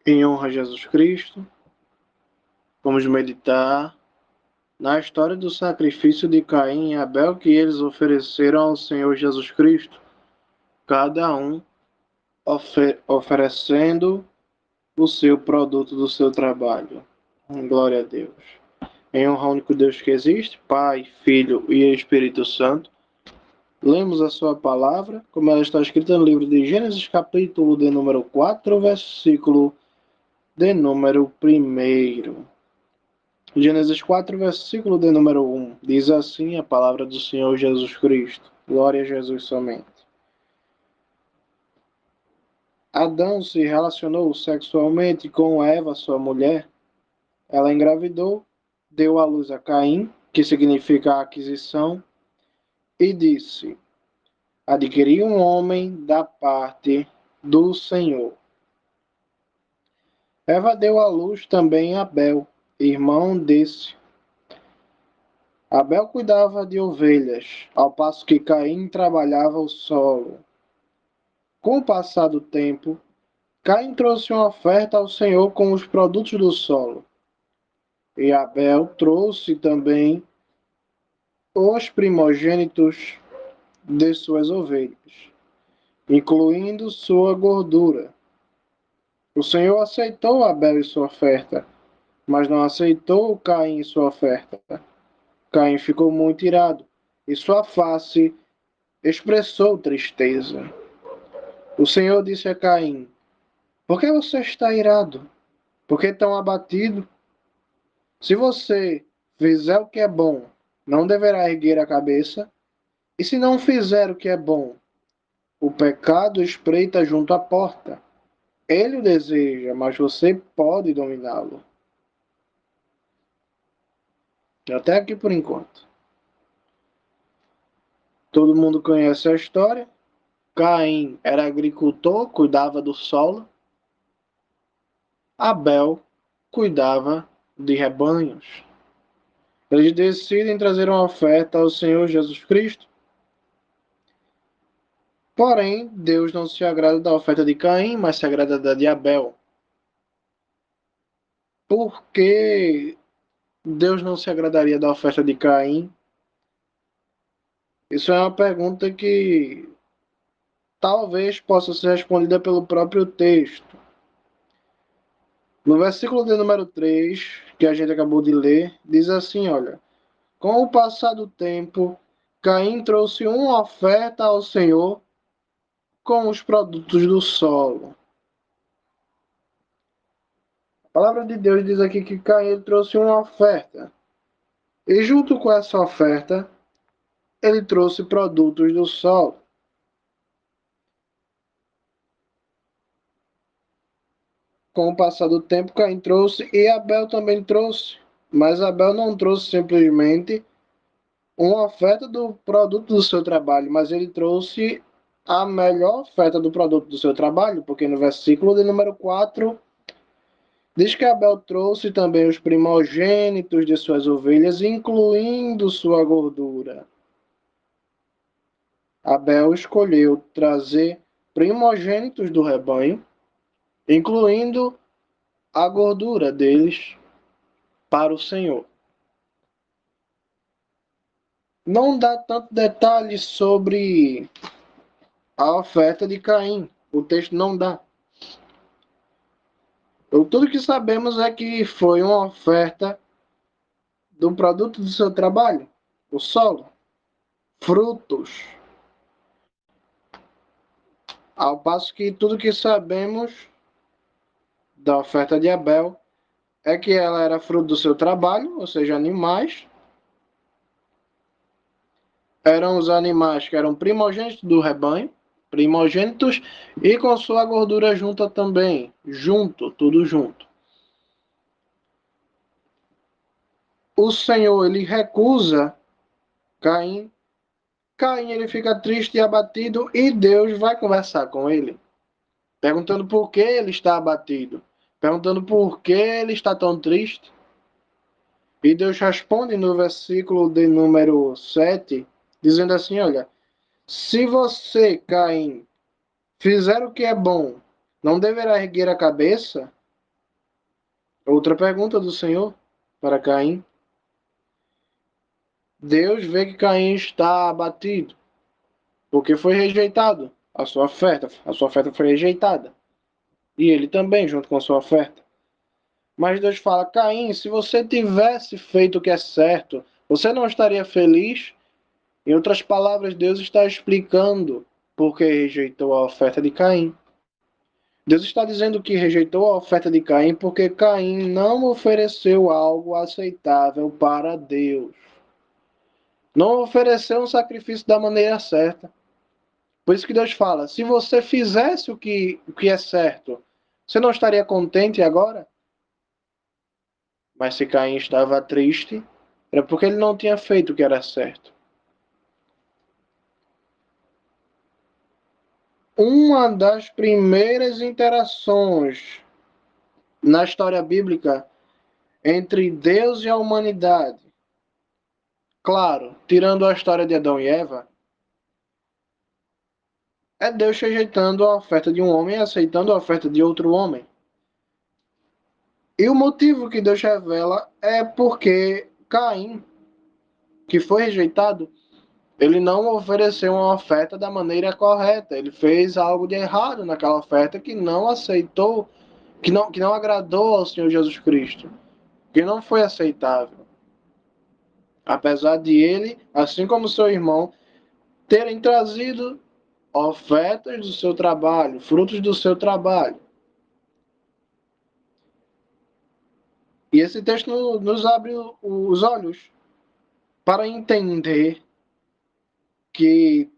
Em honra a Jesus Cristo, vamos meditar na história do sacrifício de Caim e Abel que eles ofereceram ao Senhor Jesus Cristo, cada um oferecendo o seu produto do seu trabalho. Glória a Deus. Em honra ao único Deus que existe, Pai, Filho e Espírito Santo, lemos a sua palavra, como ela está escrita no livro de Gênesis, capítulo de número 4, versículo de número 1. Gênesis 4, versículo de número 1. Diz assim a palavra do Senhor Jesus Cristo. Glória a Jesus somente. Adão se relacionou sexualmente com Eva, sua mulher. Ela engravidou, deu à luz a Caim, que significa aquisição, e disse: adquiri um homem da parte do Senhor. Eva deu à luz também Abel, irmão desse. Abel cuidava de ovelhas, ao passo que Caim trabalhava o solo. Com o passar do tempo, Caim trouxe uma oferta ao Senhor com os produtos do solo. E Abel trouxe também os primogênitos de suas ovelhas, incluindo sua gordura. O Senhor aceitou Abel e sua oferta, mas não aceitou Caim e sua oferta. Caim ficou muito irado, e sua face expressou tristeza. O Senhor disse a Caim: por que você está irado? Por que tão abatido? Se você fizer o que é bom, não deverá erguer a cabeça, e se não fizer o que é bom, o pecado espreita junto à porta. Ele o deseja, mas você pode dominá-lo. Até aqui por enquanto. Todo mundo conhece a história. Caim era agricultor, cuidava do solo. Abel cuidava de rebanhos. Eles decidem trazer uma oferta ao Senhor Jesus Cristo. Porém, Deus não se agrada da oferta de Caim, mas se agrada da de Abel. Por que Deus não se agradaria da oferta de Caim? Isso é uma pergunta que talvez possa ser respondida pelo próprio texto. No versículo de número 3, que a gente acabou de ler, diz assim, olha: com o passar do tempo, Caim trouxe uma oferta ao Senhor com os produtos do solo. A palavra de Deus diz aqui que Caim trouxe uma oferta. E junto com essa oferta, ele trouxe produtos do solo. Com o passar do tempo, Caim trouxe e Abel também trouxe. Mas Abel não trouxe simplesmente uma oferta do produto do seu trabalho, mas ele trouxe a melhor oferta do produto do seu trabalho, porque no versículo de número 4 diz que Abel trouxe também os primogênitos de suas ovelhas, incluindo sua gordura. Abel escolheu trazer primogênitos do rebanho, incluindo a gordura deles, para o Senhor. Não dá tanto detalhe sobre a oferta de Caim. O texto não dá. Tudo que sabemos é que foi uma oferta do produto do seu trabalho, o solo, frutos. Ao passo que tudo que sabemos da oferta de Abel é que ela era fruto do seu trabalho, ou seja, animais. Eram os animais que eram primogênitos do rebanho, primogênitos, e com sua gordura junta também, tudo junto. O Senhor, ele recusa Caim. Caim, ele fica triste e abatido, e Deus vai conversar com ele, perguntando por que ele está abatido, perguntando por que ele está tão triste. E Deus responde no versículo de número 7, dizendo assim, olha: se você, Caim, fizer o que é bom, não deverá erguer a cabeça, Outra pergunta do Senhor para Caim. Deus vê que Caim está abatido, porque foi rejeitado a sua oferta. A sua oferta foi rejeitada. E ele também, junto com a sua oferta. Mas Deus fala: Caim, se você tivesse feito o que é certo, você não estaria feliz? Em outras palavras, Deus está explicando por que rejeitou a oferta de Caim. Deus está dizendo que rejeitou a oferta de Caim porque Caim não ofereceu algo aceitável para Deus. Não ofereceu um sacrifício da maneira certa. Por isso que Deus fala: se você fizesse o que é certo, você não estaria contente agora? Mas se Caim estava triste, era porque ele não tinha feito o que era certo. Uma das primeiras interações na história bíblica entre Deus e a humanidade, claro, tirando a história de Adão e Eva, é Deus rejeitando a oferta de um homem e aceitando a oferta de outro homem. E o motivo que Deus revela é porque Caim, que foi rejeitado, ele não ofereceu uma oferta da maneira correta. Ele fez algo de errado naquela oferta que não aceitou, que não agradou ao Senhor Jesus Cristo, que não foi aceitável. Apesar de ele, assim como seu irmão, terem trazido ofertas do seu trabalho, frutos do seu trabalho. E esse texto nos abre os olhos para entender que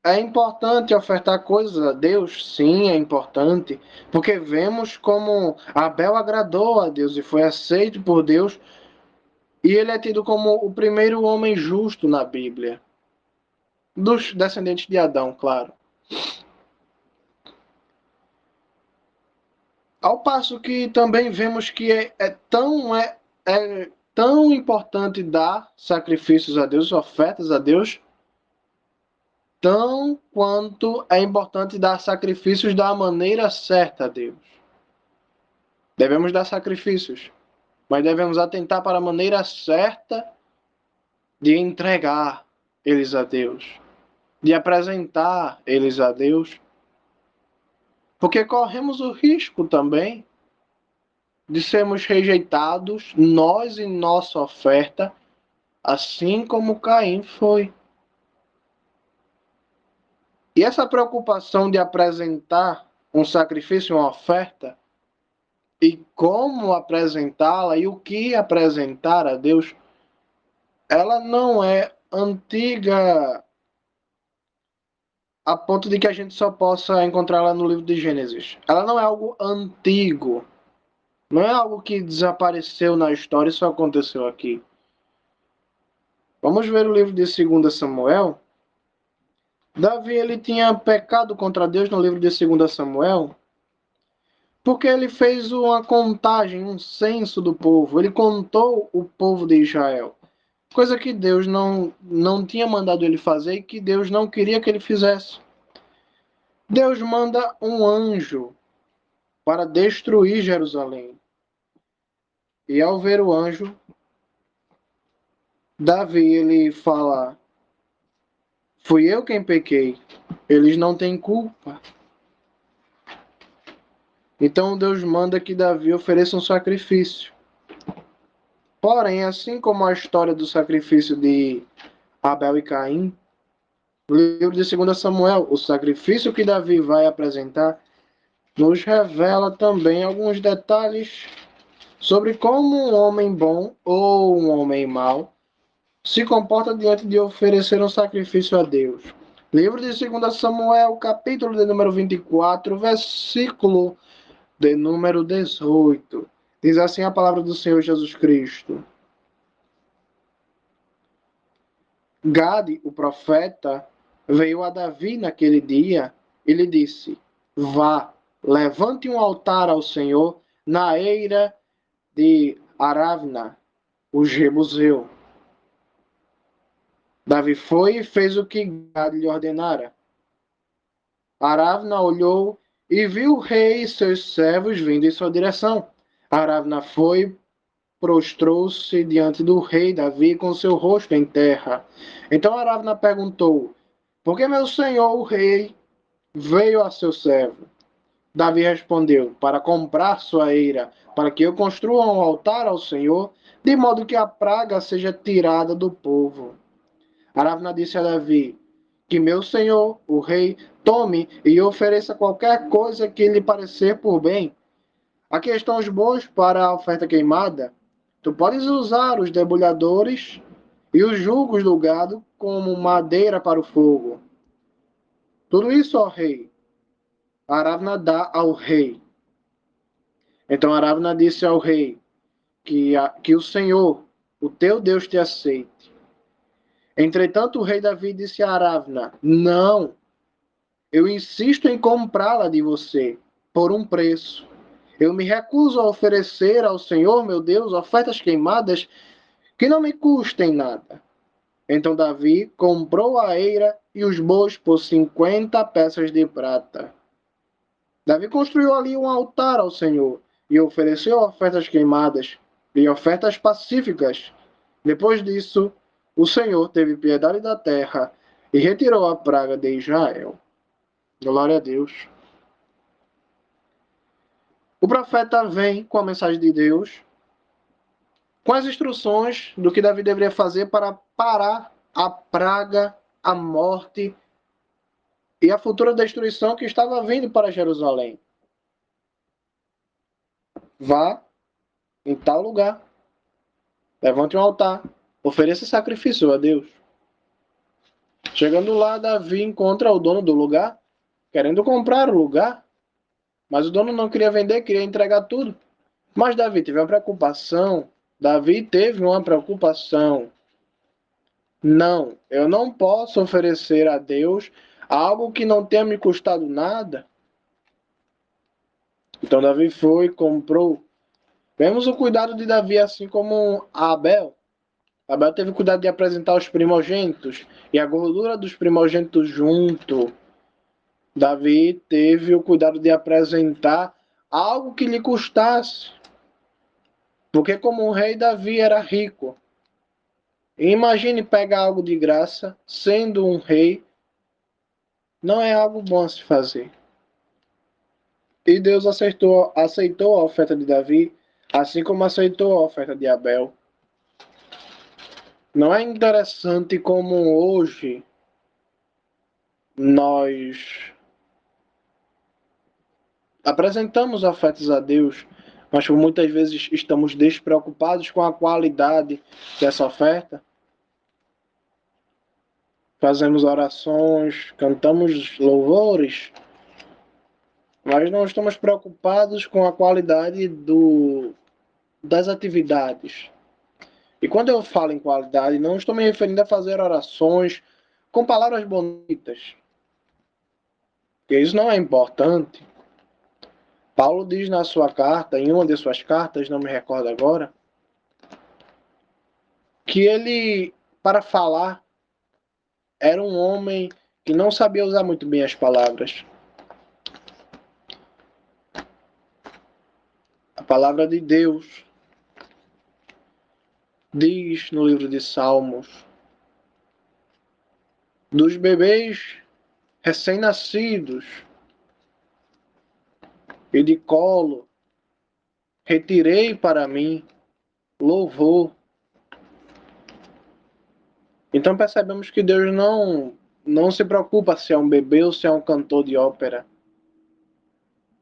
é importante ofertar coisas a Deus, sim, é importante, porque vemos como Abel agradou a Deus e foi aceito por Deus, e ele é tido como o primeiro homem justo na Bíblia, dos descendentes de Adão, claro. Ao passo que também vemos que é tão importante dar sacrifícios a Deus, ofertas a Deus, tão quanto é importante dar sacrifícios da maneira certa a Deus. Devemos dar sacrifícios, mas devemos atentar para a maneira certa de entregar eles a Deus, de apresentar eles a Deus, porque corremos o risco também de sermos rejeitados, nós e nossa oferta, assim como Caim foi. E essa preocupação de apresentar um sacrifício, uma oferta, e como apresentá-la e o que apresentar a Deus, ela não é antiga a ponto de que a gente só possa encontrá-la no livro de Gênesis. Ela não é algo antigo, não é algo que desapareceu na história e só aconteceu aqui. Vamos ver o livro de 2 Samuel. Davi ele tinha pecado contra Deus no livro de 2 Samuel, porque ele fez uma contagem, um censo do povo. Ele contou o povo de Israel, coisa que Deus não tinha mandado ele fazer e que Deus não queria que ele fizesse. Deus manda um anjo para destruir Jerusalém. E ao ver o anjo, Davi ele fala: fui eu quem pequei, eles não têm culpa. Então Deus manda que Davi ofereça um sacrifício. Porém, assim como a história do sacrifício de Abel e Caim, no livro de 2 Samuel, o sacrifício que Davi vai apresentar nos revela também alguns detalhes sobre como um homem bom ou um homem mau se comporta diante de oferecer um sacrifício a Deus. Livro de 2 Samuel, capítulo de número 24, versículo de número 18. Diz assim a palavra do Senhor Jesus Cristo. Gade, o profeta, veio a Davi naquele dia e lhe disse: vá, levante um altar ao Senhor na eira de Aravna, o Jebuseu. Davi foi e fez o que Gade lhe ordenara. Aravna olhou e viu o rei e seus servos vindo em sua direção. Aravna foi, prostrou-se diante do rei Davi com seu rosto em terra. Então Aravna perguntou: por que meu senhor, o rei, veio a seu servo? Davi respondeu: para comprar sua eira, para que eu construa um altar ao Senhor, de modo que a praga seja tirada do povo. Aravna disse a Davi: que meu senhor, o rei, tome e ofereça qualquer coisa que lhe parecer por bem. Aqui estão os bois para a oferta queimada. Tu podes usar os debulhadores e os jugos do gado como madeira para o fogo. Tudo isso, ó rei, Aravna dá ao rei. Então Aravna disse ao rei que o Senhor, o teu Deus, te aceite. Entretanto, o rei Davi disse a Aravna: não, eu insisto em comprá-la de você por um preço. Eu me recuso a oferecer ao Senhor, meu Deus, ofertas queimadas que não me custem nada. Então Davi comprou a eira e os bois por 50 peças de prata. Davi construiu ali um altar ao Senhor e ofereceu ofertas queimadas e ofertas pacíficas. Depois disso, o Senhor teve piedade da terra e retirou a praga de Israel. Glória a Deus. O profeta vem com a mensagem de Deus, com as instruções do que Davi deveria fazer para parar a praga, a morte e a futura destruição que estava vindo para Jerusalém. Vá em tal lugar, levante um altar, ofereça sacrifício a Deus. Chegando lá, Davi encontra o dono do lugar, querendo comprar o lugar, mas o dono não queria vender, queria entregar tudo. Mas Davi teve uma preocupação. Davi teve uma preocupação. Não, eu não posso oferecer a Deus algo que não tenha me custado nada. Então Davi foi, comprou. Vemos o cuidado de Davi, assim como Abel. Abel teve cuidado de apresentar os primogênitos e a gordura dos primogênitos junto. Davi teve o cuidado de apresentar algo que lhe custasse. Porque como o rei Davi era rico. Imagine pegar algo de graça, sendo um rei, não é algo bom a se fazer. E Deus aceitou a oferta de Davi, assim como aceitou a oferta de Abel. Não é interessante como hoje nós apresentamos ofertas a Deus, mas muitas vezes estamos despreocupados com a qualidade dessa oferta. Fazemos orações, cantamos louvores, mas não estamos preocupados com a qualidade das atividades. E quando eu falo em qualidade, não estou me referindo a fazer orações com palavras bonitas, porque isso não é importante. Paulo diz na sua carta, em uma de suas cartas, não me recordo agora, que ele, para falar, era um homem que não sabia usar muito bem as palavras. A palavra de Deus diz no livro de Salmos, dos bebês recém-nascidos e de colo, retirei para mim louvor. Então percebemos que Deus não se preocupa se é um bebê ou se é um cantor de ópera.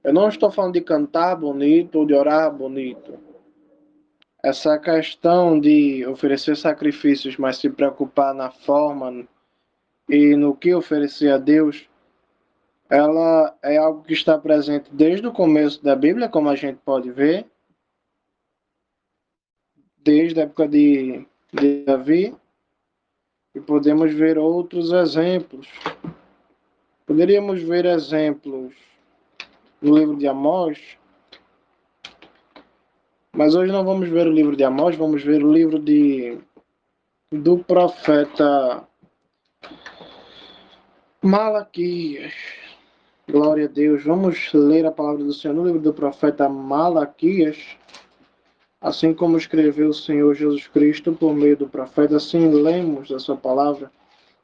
Eu não estou falando de cantar bonito ou de orar bonito. Essa questão de oferecer sacrifícios, mas se preocupar na forma e no que oferecer a Deus, ela é algo que está presente desde o começo da Bíblia, como a gente pode ver, desde a época de Davi, e podemos ver outros exemplos. Poderíamos ver exemplos no livro de Amós, mas hoje não vamos ver o livro de Amós, vamos ver o livro do profeta Malaquias. Glória a Deus. Vamos ler a palavra do Senhor no livro do profeta Malaquias. Assim como escreveu o Senhor Jesus Cristo por meio do profeta, assim lemos a sua palavra.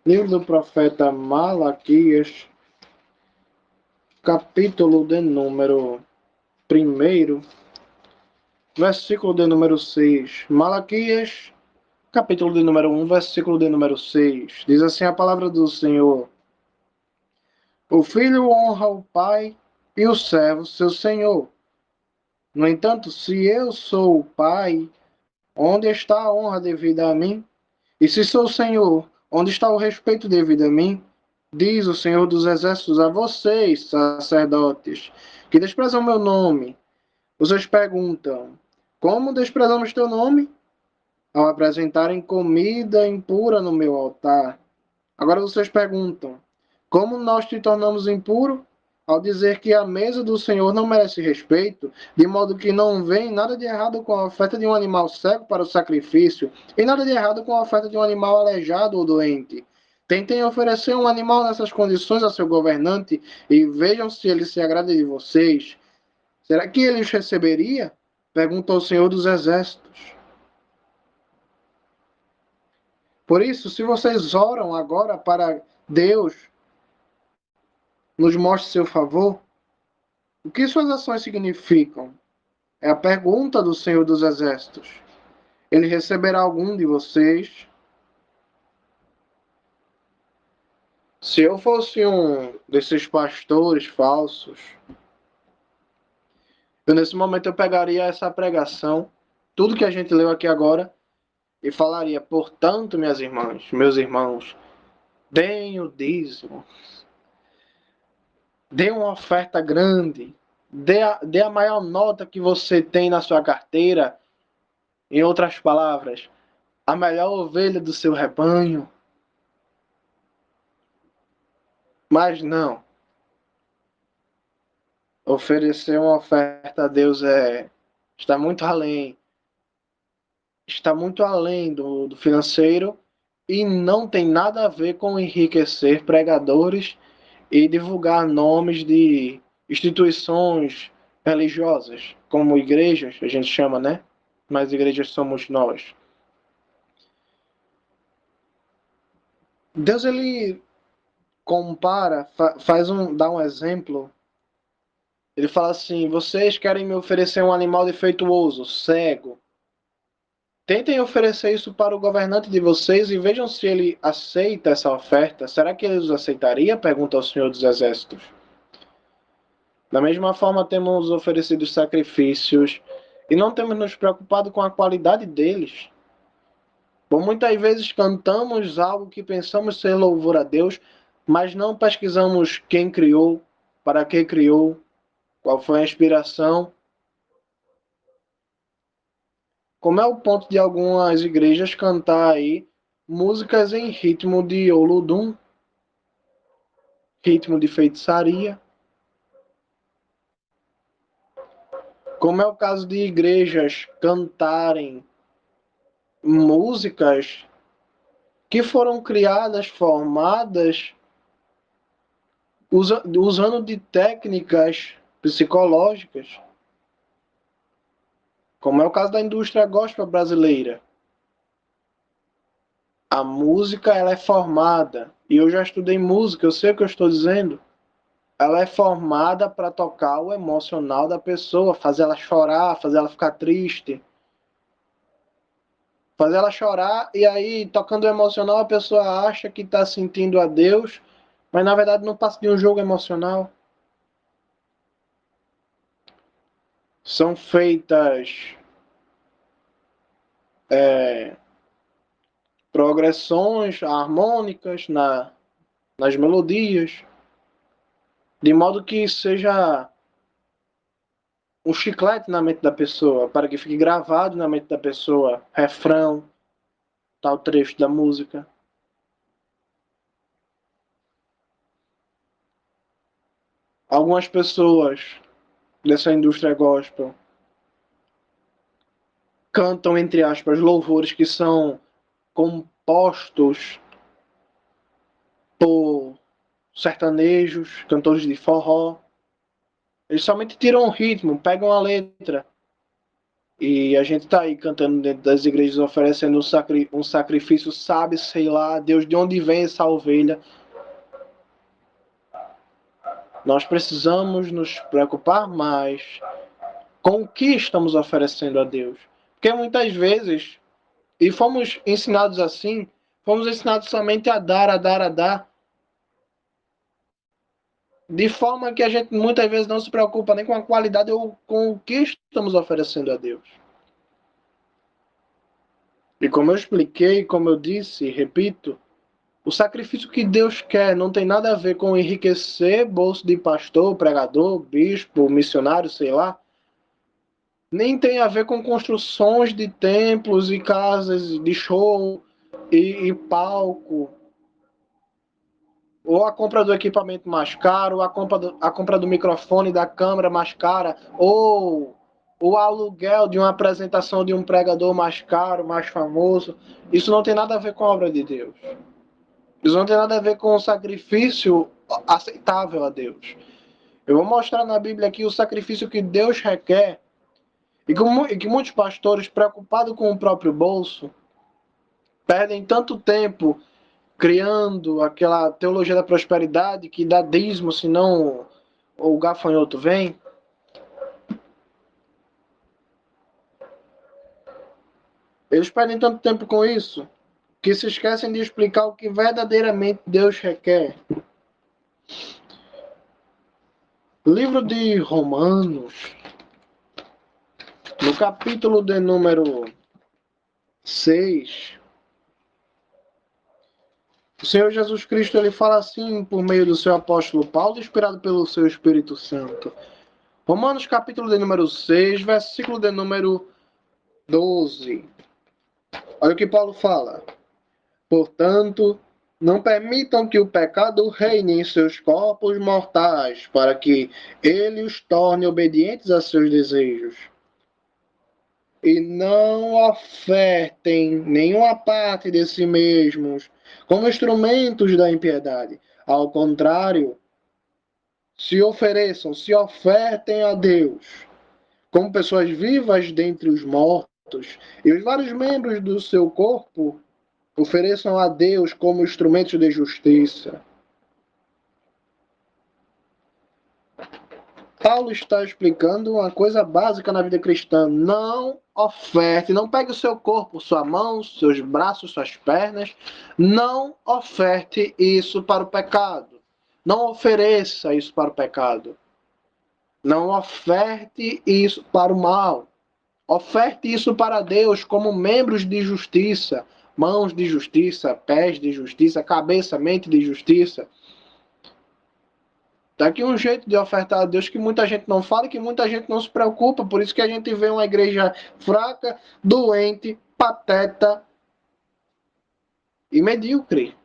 Livro do profeta Malaquias, capítulo de número 1, versículo de número 6. Malaquias, capítulo de número 1, versículo de número 6. Diz assim a palavra do Senhor: O filho honra o pai e o servo seu senhor. No entanto, se eu sou o pai, onde está a honra devida a mim? E se sou o Senhor, onde está o respeito devido a mim? Diz o Senhor dos Exércitos a vocês, sacerdotes, que desprezam meu nome. Vocês perguntam: como desprezamos teu nome? Ao apresentarem comida impura no meu altar. Agora vocês perguntam: como nós te tornamos impuro? Ao dizer que a mesa do Senhor não merece respeito, de modo que não vem nada de errado com a oferta de um animal cego para o sacrifício, e nada de errado com a oferta de um animal aleijado ou doente. Tentem oferecer um animal nessas condições a seu governante e vejam se ele se agrada de vocês. Será que ele os receberia? Pergunta o Senhor dos Exércitos. Por isso, se vocês oram agora para Deus nos mostre seu favor, o que suas ações significam? É a pergunta do Senhor dos Exércitos. Ele receberá algum de vocês? Se eu fosse um desses pastores falsos, nesse momento eu pegaria essa pregação, tudo que a gente leu aqui agora, e falaria: portanto, minhas irmãs, meus irmãos, deem o dízimo, dê uma oferta grande, dê a maior nota que você tem na sua carteira. Em outras palavras, a melhor ovelha do seu rebanho. Mas não. Oferecer uma oferta a Deus está muito além. Está muito além do financeiro e não tem nada a ver com enriquecer pregadores e divulgar nomes de instituições religiosas, como igrejas, a gente chama, né? Mas igrejas somos nós. Deus, ele compara, dá um exemplo. Ele fala assim: vocês querem me oferecer um animal defeituoso, cego. Tentem oferecer isso para o governante de vocês e vejam se ele aceita essa oferta. Será que ele os aceitaria? Pergunta ao Senhor dos Exércitos. Da mesma forma, temos oferecido sacrifícios e não temos nos preocupado com a qualidade deles. Por muitas vezes cantamos algo que pensamos ser louvor a Deus, mas não pesquisamos quem criou, para que criou, qual foi a inspiração. Como é o ponto de algumas igrejas cantar aí músicas em ritmo de Olodum, ritmo de feitiçaria. Como é o caso de igrejas cantarem músicas que foram criadas, formadas, usando de técnicas psicológicas, como é o caso da indústria gospel brasileira. A música, ela é formada, e eu já estudei música, eu sei o que eu estou dizendo. Ela é formada para tocar o emocional da pessoa, fazer ela chorar, fazer ela ficar triste, fazer ela chorar, e aí, tocando o emocional, a pessoa acha que está sentindo a Deus, mas na verdade não passa de um jogo emocional. São feitas progressões harmônicas nas melodias, de modo que seja um chiclete na mente da pessoa, para que fique gravado na mente da pessoa, refrão, tal trecho da música. Algumas pessoas dessa indústria gospel cantam, entre aspas, louvores que são compostos por sertanejos, cantores de forró. Eles somente tiram o ritmo, pegam a letra. E a gente tá aí cantando dentro das igrejas, oferecendo um sacrifício, sabe, sei lá, Deus, de onde vem essa ovelha. Nós precisamos nos preocupar mais com o que estamos oferecendo a Deus. Porque muitas vezes, e fomos ensinados assim, fomos ensinados somente a dar, a dar, a dar, de forma que a gente muitas vezes não se preocupa nem com a qualidade ou com o que estamos oferecendo a Deus. E como eu expliquei, como eu disse, repito, o sacrifício que Deus quer não tem nada a ver com enriquecer bolso de pastor, pregador, bispo, missionário, sei lá. Nem tem a ver com construções de templos e casas de show e palco. Ou a compra do equipamento mais caro, a compra do microfone, da câmera mais cara, ou o aluguel de uma apresentação de um pregador mais caro, mais famoso. Isso não tem nada a ver com a obra de Deus. Isso não tem nada a ver com o sacrifício aceitável a Deus. Eu vou mostrar na Bíblia aqui o sacrifício que Deus requer e que muitos pastores, preocupados com o próprio bolso, perdem tanto tempo criando aquela teologia da prosperidade que dá dízimo, senão o gafanhoto vem. Eles perdem tanto tempo com isso que se esquecem de explicar o que verdadeiramente Deus requer. Livro de Romanos, no capítulo de número 6, o Senhor Jesus Cristo ele fala assim por meio do seu apóstolo Paulo, inspirado pelo seu Espírito Santo. Romanos capítulo de número 6, versículo de número 12. Olha o que Paulo fala. Portanto, não permitam que o pecado reine em seus corpos mortais, para que ele os torne obedientes a seus desejos. E não ofertem nenhuma parte de si mesmos como instrumentos da impiedade. Ao contrário, se ofereçam, se ofertem a Deus como pessoas vivas dentre os mortos, e os vários membros do seu corpo ofereçam a Deus como instrumentos de justiça. Paulo está explicando uma coisa básica na vida cristã. Não oferte, não pegue o seu corpo, sua mão, seus braços, suas pernas. Não oferte isso para o pecado. Não ofereça isso para o pecado. Não oferte isso para o mal. Oferte isso para Deus como membros de justiça, mãos de justiça, pés de justiça, cabeça, mente de justiça. Tá aqui um jeito de ofertar a Deus que muita gente não fala e que muita gente não se preocupa. Por isso que a gente vê uma igreja fraca, doente, pateta e medíocre.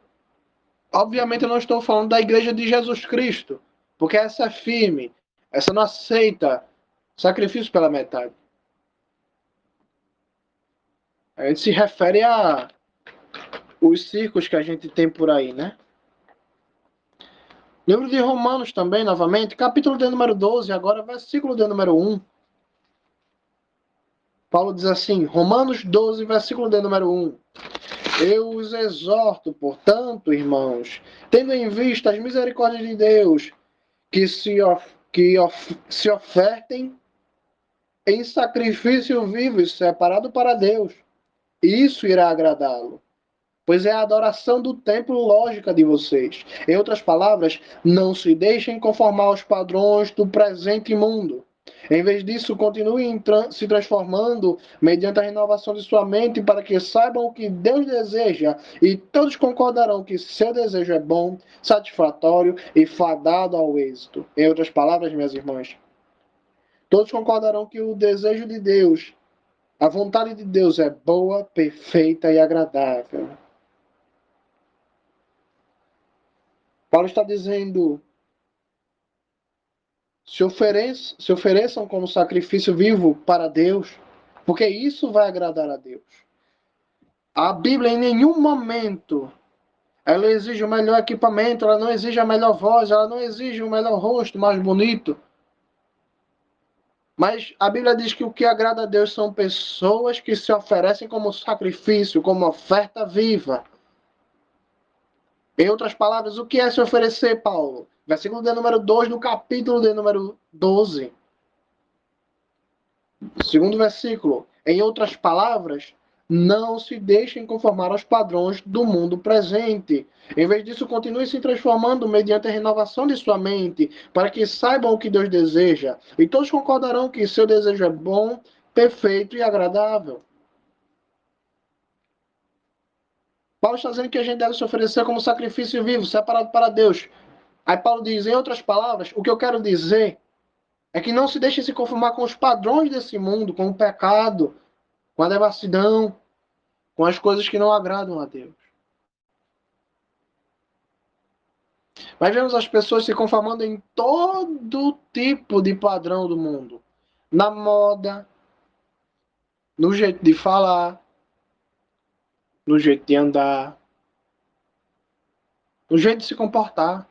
Obviamente eu não estou falando da igreja de Jesus Cristo, porque essa é firme, essa não aceita sacrifício pela metade. A gente se refere a os circos que a gente tem por aí, né? Livro de Romanos também, novamente, capítulo de número 12, agora versículo de número 1. Paulo diz assim, Romanos 12, versículo de número 1. Eu os exorto, portanto, irmãos, tendo em vista as misericórdias de Deus, que se ofertem em sacrifício vivo e separado para Deus. Isso irá agradá-lo, pois é a adoração do templo lógica de vocês. Em outras palavras, não se deixem conformar aos padrões do presente mundo. Em vez disso, continuem se transformando mediante a renovação de sua mente para que saibam o que Deus deseja e todos concordarão que seu desejo é bom, satisfatório e fadado ao êxito. Em outras palavras, minhas irmãs, todos concordarão que o desejo de Deus, a vontade de Deus é boa, perfeita e agradável. Paulo está dizendo, se ofereçam como sacrifício vivo para Deus, porque isso vai agradar a Deus. A Bíblia em nenhum momento Ela exige o melhor equipamento, ela não exige a melhor voz, ela não exige o melhor rosto mais bonito. Mas a Bíblia diz que o que agrada a Deus são pessoas que se oferecem como sacrifício, como oferta viva. Em outras palavras, o que é se oferecer, Paulo? Versículo de número 2, no capítulo de número 12. Segundo versículo. Em outras palavras, não se deixem conformar aos padrões do mundo presente. Em vez disso, continue se transformando mediante a renovação de sua mente, para que saibam o que Deus deseja. E todos concordarão que seu desejo é bom, perfeito e agradável. Paulo está dizendo que a gente deve se oferecer como sacrifício vivo, separado para Deus. Aí Paulo diz, em outras palavras, o que eu quero dizer é que não se deixe se conformar com os padrões desse mundo, com o pecado, com a devassidão, com as coisas que não agradam a Deus. Mas vemos as pessoas se conformando em todo tipo de padrão do mundo. Na moda, no jeito de falar, no jeito de andar, no jeito de se comportar.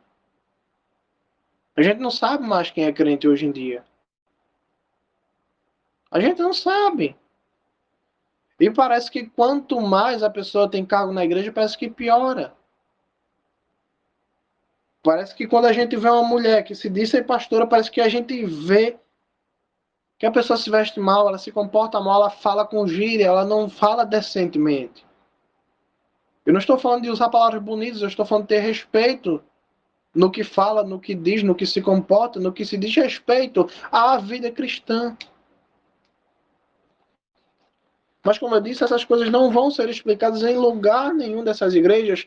A gente não sabe mais quem é crente hoje em dia. A gente não sabe. E parece que quanto mais a pessoa tem cargo na igreja, parece que piora. Parece que quando a gente vê uma mulher que se diz ser pastora, parece que a gente vê que a pessoa se veste mal, ela se comporta mal, ela fala com gíria, ela não fala decentemente. Eu não estou falando de usar palavras bonitas, eu estou falando de ter respeito no que fala, no que diz, no que se comporta, no que se diz respeito à vida cristã. Mas como eu disse, essas coisas não vão ser explicadas em lugar nenhum dessas igrejas,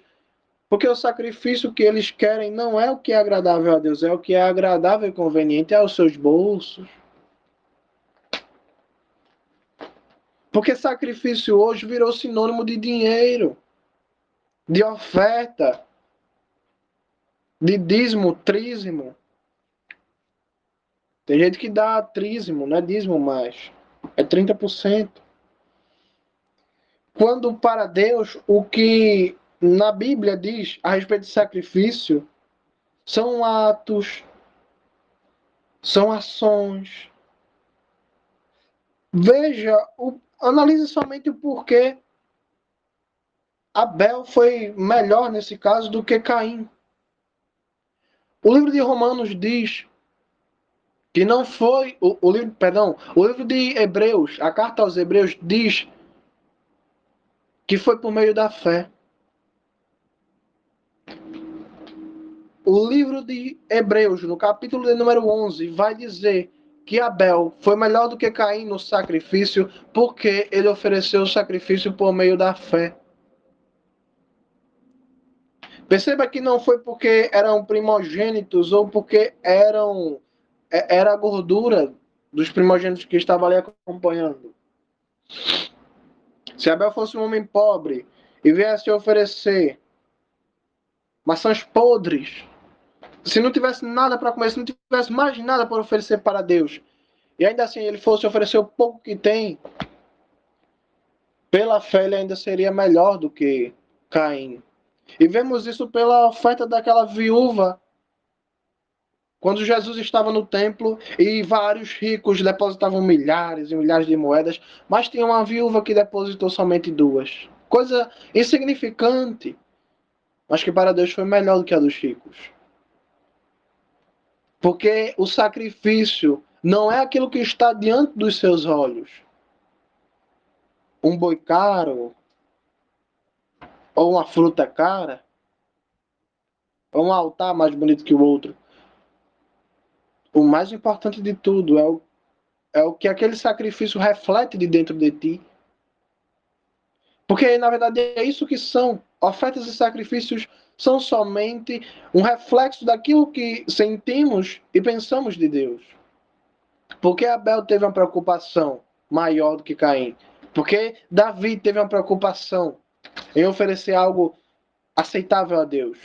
porque o sacrifício que eles querem não é o que é agradável a Deus, é o que é agradável e conveniente aos seus bolsos. Porque sacrifício hoje virou sinônimo de dinheiro, de oferta, de dízimo, trízimo. Tem gente que dá trízimo, não é dízimo mais. É 30%. Quando para Deus, o que na Bíblia diz a respeito de sacrifício são atos, são ações. Veja, analise somente o porquê Abel foi melhor nesse caso do que Caim. O livro de Romanos diz que não foi o livro de Hebreus, a carta aos Hebreus diz que foi por meio da fé. O livro de Hebreus, no capítulo de número 11, vai dizer que Abel foi melhor do que Caim no sacrifício, porque ele ofereceu o sacrifício por meio da fé. Perceba que não foi porque eram primogênitos ou porque era a gordura dos primogênitos que estavam ali acompanhando. Se Abel fosse um homem pobre e viesse oferecer maçãs podres, se não tivesse nada para comer, se não tivesse mais nada para oferecer para Deus, e ainda assim ele fosse oferecer o pouco que tem, pela fé ele ainda seria melhor do que Caim. E vemos isso pela oferta daquela viúva, quando Jesus estava no templo e vários ricos depositavam milhares e milhares de moedas, mas tinha uma viúva que depositou somente 2. Coisa insignificante, mas que para Deus foi melhor do que a dos ricos. Porque o sacrifício não é aquilo que está diante dos seus olhos. Um boi caro, ou uma fruta cara, ou um altar mais bonito que o outro. O mais importante de tudo é o que aquele sacrifício reflete de dentro de ti. Porque, na verdade, é isso que são. Ofertas e sacrifícios são somente um reflexo daquilo que sentimos e pensamos de Deus. Porque Abel teve uma preocupação maior do que Caim? Porque Davi teve uma preocupação em oferecer algo aceitável a Deus?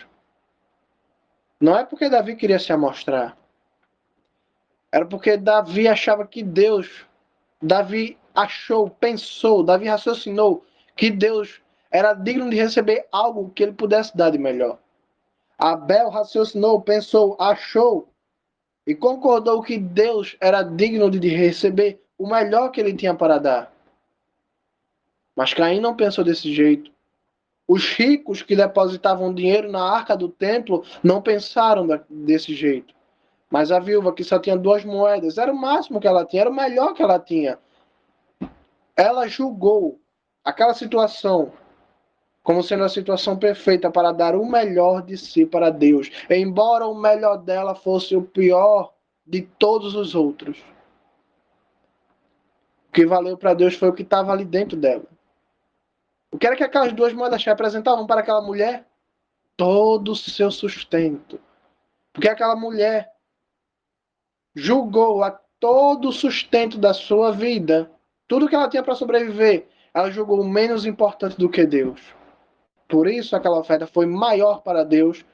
Não é porque Davi queria se amostrar. Era porque Davi achava que Davi achou, pensou, Davi raciocinou que Deus era digno de receber algo que ele pudesse dar de melhor. Abel raciocinou, pensou, achou e concordou que Deus era digno de receber o melhor que ele tinha para dar. Mas Caim não pensou desse jeito. Os ricos que depositavam dinheiro na arca do templo não pensaram desse jeito. Mas a viúva que só tinha 2 moedas, era o máximo que ela tinha, era o melhor que ela tinha. Ela julgou aquela situação como sendo a situação perfeita para dar o melhor de si para Deus, embora o melhor dela fosse o pior de todos os outros. O que valeu para Deus foi o que estava ali dentro dela. O que era que aquelas 2 moedas representavam para aquela mulher? Todo o seu sustento. Porque aquela mulher julgou a todo o sustento da sua vida, tudo que ela tinha para sobreviver, ela julgou menos importante do que Deus. Por isso aquela oferta foi maior para Deus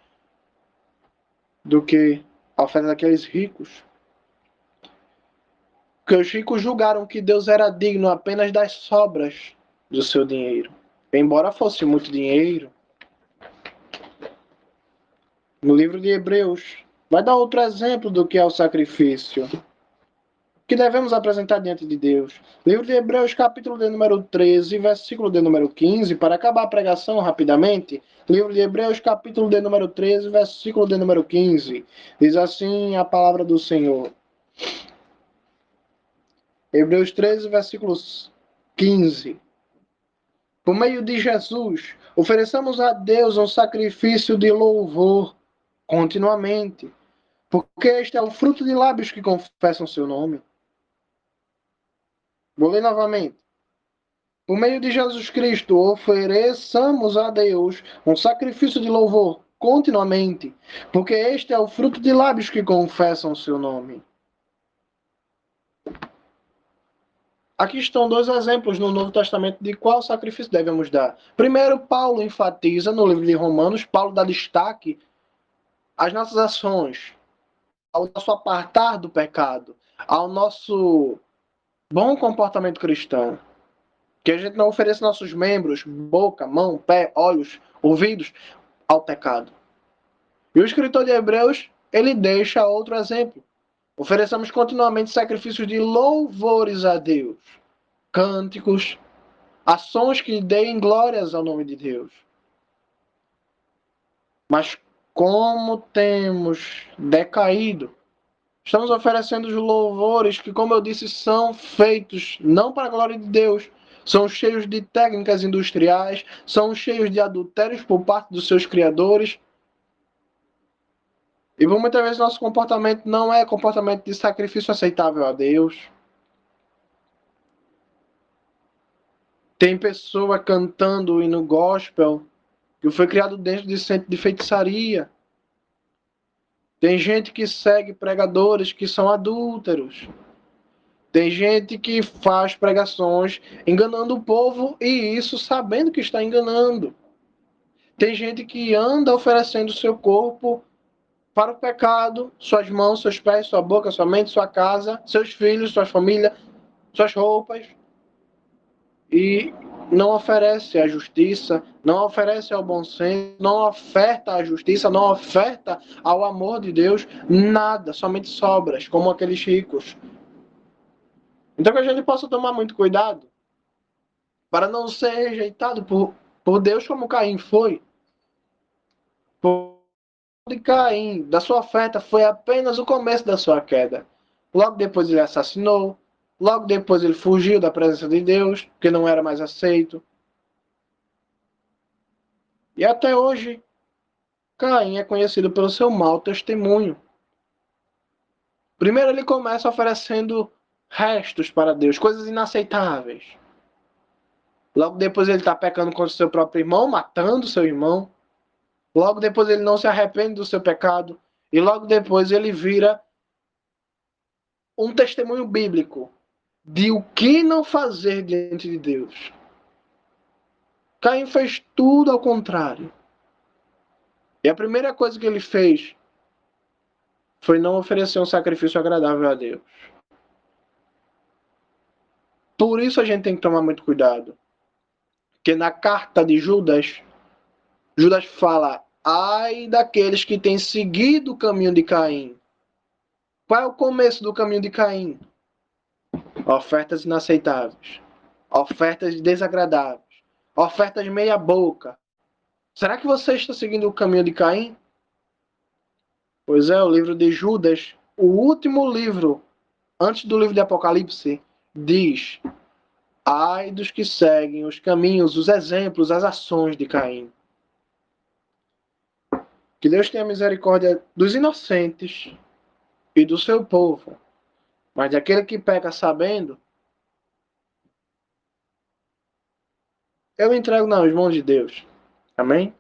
do que a oferta daqueles ricos. Porque os ricos julgaram que Deus era digno apenas das sobras do seu dinheiro. Embora fosse muito dinheiro, no livro de Hebreus, vai dar outro exemplo do que é o sacrifício que devemos apresentar diante de Deus. Livro de Hebreus, capítulo de número 13, versículo de número 15, para acabar a pregação rapidamente. Livro de Hebreus, capítulo de número 13, versículo de número 15. Diz assim a palavra do Senhor. Hebreus 13, versículos 15. Por meio de Jesus, ofereçamos a Deus um sacrifício de louvor continuamente, porque este é o fruto de lábios que confessam seu nome. Vou ler novamente. Por meio de Jesus Cristo, ofereçamos a Deus um sacrifício de louvor continuamente, porque este é o fruto de lábios que confessam seu nome. Aqui estão 2 exemplos no Novo Testamento de qual sacrifício devemos dar. Primeiro, Paulo enfatiza no livro de Romanos, Paulo dá destaque às nossas ações, ao nosso apartar do pecado, ao nosso bom comportamento cristão. Que a gente não ofereça nossos membros, boca, mão, pé, olhos, ouvidos, ao pecado. E o escritor de Hebreus, ele deixa outro exemplo. Ofereçamos continuamente sacrifícios de louvores a Deus, cânticos, ações que deem glórias ao nome de Deus. Mas como temos decaído, estamos oferecendo os louvores que, como eu disse, são feitos não para a glória de Deus, são cheios de técnicas industriais, são cheios de adultérios por parte dos seus criadores. E por muitas vezes nosso comportamento não é comportamento de sacrifício aceitável a Deus. Tem pessoa cantando o hino gospel que foi criado dentro de centro de feitiçaria. Tem gente que segue pregadores que são adúlteros. Tem gente que faz pregações enganando o povo e isso sabendo que está enganando. Tem gente que anda oferecendo seu corpo para o pecado, suas mãos, seus pés, sua boca, sua mente, sua casa, seus filhos, sua família, suas roupas. E não oferece a justiça, não oferece ao bom senso, não oferta a justiça, não oferta ao amor de Deus, nada, somente sobras, como aqueles ricos. Então que a gente possa tomar muito cuidado para não ser rejeitado por Deus como Caim foi. Por de Caim, da sua oferta, foi apenas o começo da sua queda. Logo depois ele assassinou, logo depois ele fugiu da presença de Deus, porque não era mais aceito. E até hoje, Caim é conhecido pelo seu mau testemunho. Primeiro ele começa oferecendo restos para Deus, coisas inaceitáveis. Logo depois ele está pecando contra o seu próprio irmão, matando seu irmão. Logo depois ele não se arrepende do seu pecado. E logo depois ele vira um testemunho bíblico de o que não fazer diante de Deus. Caim fez tudo ao contrário. E a primeira coisa que ele fez foi não oferecer um sacrifício agradável a Deus. Por isso a gente tem que tomar muito cuidado. Que na carta de Judas, Judas fala: ai daqueles que têm seguido o caminho de Caim. Qual é o começo do caminho de Caim? Ofertas inaceitáveis, ofertas desagradáveis, ofertas meia boca. Será que você está seguindo o caminho de Caim? Pois é, o livro de Judas, o último livro, antes do livro de Apocalipse, diz: ai dos que seguem os caminhos, os exemplos, as ações de Caim. Que Deus tenha misericórdia dos inocentes e do seu povo, mas daquele que peca sabendo, eu entrego nas mãos de Deus. Amém?